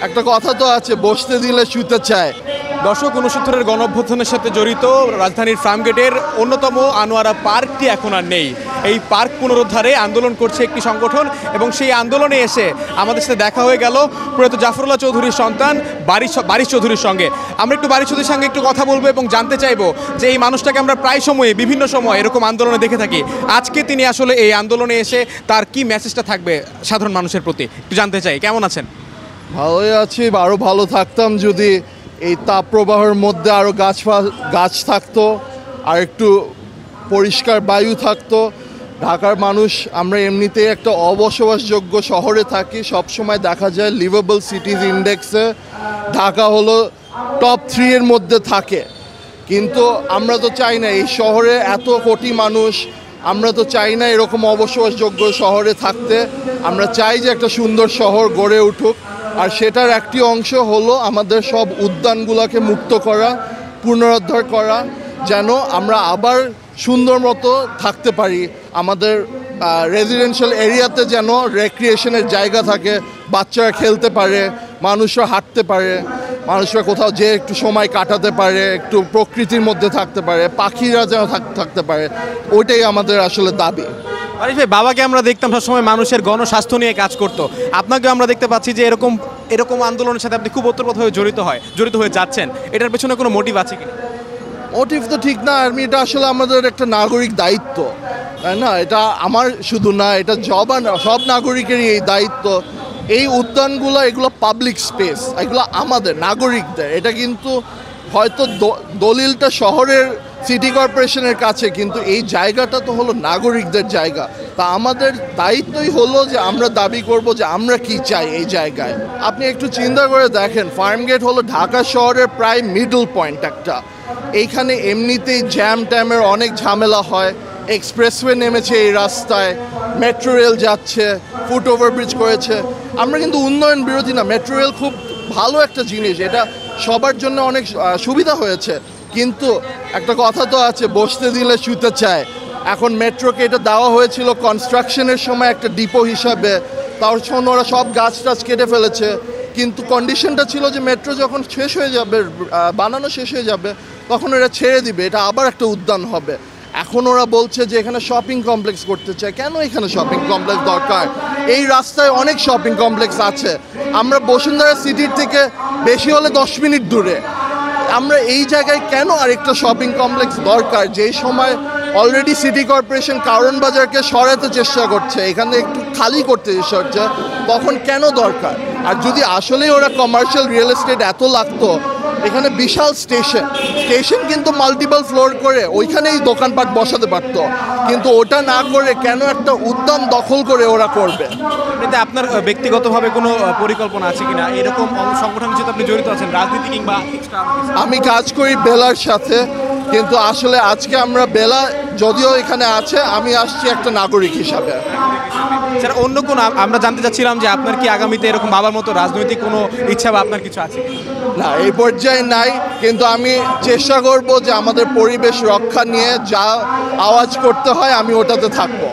একটা কথা তো আছে, বসতে দিলে শুতে চায়। দর্শক, ৬৯-এর গণঅভ্যুত্থানের সাথে জড়িত রাজধানীর ফার্মগেটের অন্যতম আনোয়ারা পার্কটি এখন আর নেই। এই পার্ক পুনরুদ্ধারে আন্দোলন করছে একটি সংগঠন এবং সেই আন্দোলনে এসে আমাদের সাথে দেখা হয়ে গেল প্রয়াত জাফরুল্লাহ চৌধুরীর সন্তান বারিশ চৌধুরীর সঙ্গে। আমরা একটু বারিশ চৌধুরীর সঙ্গে একটু কথা বলবো এবং জানতে চাইবো যে এই মানুষটাকে আমরা প্রায় সময়ে বিভিন্ন সময় এরকম আন্দোলনে দেখে থাকি, আজকে তিনি আসলে এই আন্দোলনে এসে তার কি মেসেজটা থাকবে সাধারণ মানুষের প্রতি একটু জানতে চাই। কেমন আছেন? ভালোই আছি, আরও ভালো থাকতাম যদি এই তাপপ্রবাহের মধ্যে আরও গাছ থাকতো, আর একটু পরিষ্কার বায়ু থাকতো। ঢাকার মানুষ আমরা এমনিতেই একটা অবসবাসযোগ্য শহরে থাকি, সবসময় দেখা যায় লিভেবল সিটিজ ইন্ডেক্সে ঢাকা হলো টপ 3 এর মধ্যে থাকে। কিন্তু আমরা তো চাই না এই শহরে এত কোটি মানুষ, আমরা তো চাই না এরকম অবসবাসযোগ্য শহরে থাকতে। আমরা চাই যে একটা সুন্দর শহর গড়ে উঠুক, আর সেটার একটি অংশ হলো আমাদের সব উদ্যানগুলোকে মুক্ত করা, পুনরুদ্ধার করা, যেন আমরা আবার সুন্দর মতো থাকতে পারি। আমাদের রেজিডেন্সিয়াল এরিয়াতে যেন রেক্রিয়েশনের জায়গা থাকে, বাচ্চারা খেলতে পারে, মানুষরা হাঁটতে পারে, মানুষরা কোথাও যেয়ে একটু সময় কাটাতে পারে, একটু প্রকৃতির মধ্যে থাকতে পারে, পাখিরা যেন থাকতে পারে। ওইটাই আমাদের আসলে দাবি। বারিশ ভাই, বাবাকে আমরা দেখতাম সবসময় মানুষের গণস্বাস্থ্য নিয়ে কাজ করতো, আপনাকেও আমরা দেখতে পাচ্ছি যে এরকম আন্দোলনের সাথে আপনি খুব ওতপ্রোতভাবে জড়িত হয়ে যাচ্ছেন। এটার পেছনে কোনো মোটিভ আছে কি? মোটিভ তো ঠিক না, এটা আসলে আমাদের একটা নাগরিক দায়িত্ব, তাই না? এটা আমার শুধু না, এটা সব নাগরিকেরই এই দায়িত্ব। এই উদ্যানগুলো এগুলো পাবলিক স্পেস, এগুলো আমাদের নাগরিকদের। এটা কিন্তু হয়তো দলিলটা শহরের সিটি কর্পোরেশনের কাছে, কিন্তু এই জায়গাটা তো হলো নাগরিকদের জায়গা। তা আমাদের দায়িত্বই হলো যে আমরা দাবি করব যে আমরা কি চাই এই জায়গায়। আপনি একটু চিন্তা করে দেখেন, ফার্মগেট হলো ঢাকা শহরের প্রায় মিডল পয়েন্ট একটা। এইখানে এমনিতেই জ্যাম ট্যামের অনেক ঝামেলা হয়, এক্সপ্রেসওয়ে নেমেছে এই রাস্তায়, মেট্রো রেল যাচ্ছে, ফুট ওভারব্রিজ করেছে। আমরা কিন্তু উন্নয়ন বিরোধী না, মেট্রো রেল খুব ভালো একটা জিনিস, এটা সবার জন্য অনেক সুবিধা হয়েছে। কিন্তু একটা কথা তো আছে, বসতে দিলে শুতে চায়। এখন মেট্রোকে এটা দেওয়া হয়েছিল কনস্ট্রাকশনের সময় একটা ডিপো হিসাবে, তার জন্য ওরা সব গাছ টাছ কেটে ফেলেছে। কিন্তু কন্ডিশনটা ছিল যে মেট্রো যখন শেষ হয়ে যাবে, বানানো শেষ হয়ে যাবে, তখন এরা ছেড়ে দিবে, এটা আবার একটা উদ্যান হবে। এখন ওরা বলছে যে এখানে শপিং কমপ্লেক্স করতে চায়। কেন এখানে শপিং কমপ্লেক্স দরকার? এই রাস্তায় অনেক শপিং কমপ্লেক্স আছে। আমরা বসুন্ধরা সিটির থেকে বেশি হলে 10 মিনিট দূরে। আমরা এই জায়গায় কেন আরেকটা শপিং কমপ্লেক্স দরকার? যেই সময় অলরেডি সিটি কর্পোরেশন কারণ বাজারকে সরাতে চেষ্টা করছে, এখানে একটু খালি করতে চেষ্টা করছে, তখন কেন দরকার? আর যদি আসলেই ওরা কমার্শিয়াল রিয়েল এস্টেট এত লাগতো, এখানে বিশাল স্টেশন কিন্তু মাল্টিপল ফ্লোর করে ওইখানেই দোকানপাট বসাতে পারতো। কিন্তু ওটা না করে কেন একটা উদ্যান দখল করে ওরা করবে? এতে আপনার ব্যক্তিগতভাবে কোনো পরিকল্পনা আছে কিনা? এরকম সংগঠনের সাথে আপনি জড়িত আছেন, রাজনীতি কিংবা? আমি কাজ করি বেলার সাথে, কিন্তু আসলে আজকে আমরা বেলা যদিও এখানে আছে, আমি আসছি একটা নাগরিক হিসাবে। স্যার, অন্য কোনো আমরা জানতে চাচ্ছিলাম যে আপনার কি আগামীতে এরকম বাবার মতো রাজনৈতিক কোনো ইচ্ছা বা আপনার কিছু আছে? না, এই পর্যায়ে নাই, কিন্তু আমি চেষ্টা করব যে আমাদের পরিবেশ রক্ষা নিয়ে যা আওয়াজ করতে হয় আমি ওটাতে থাকবো।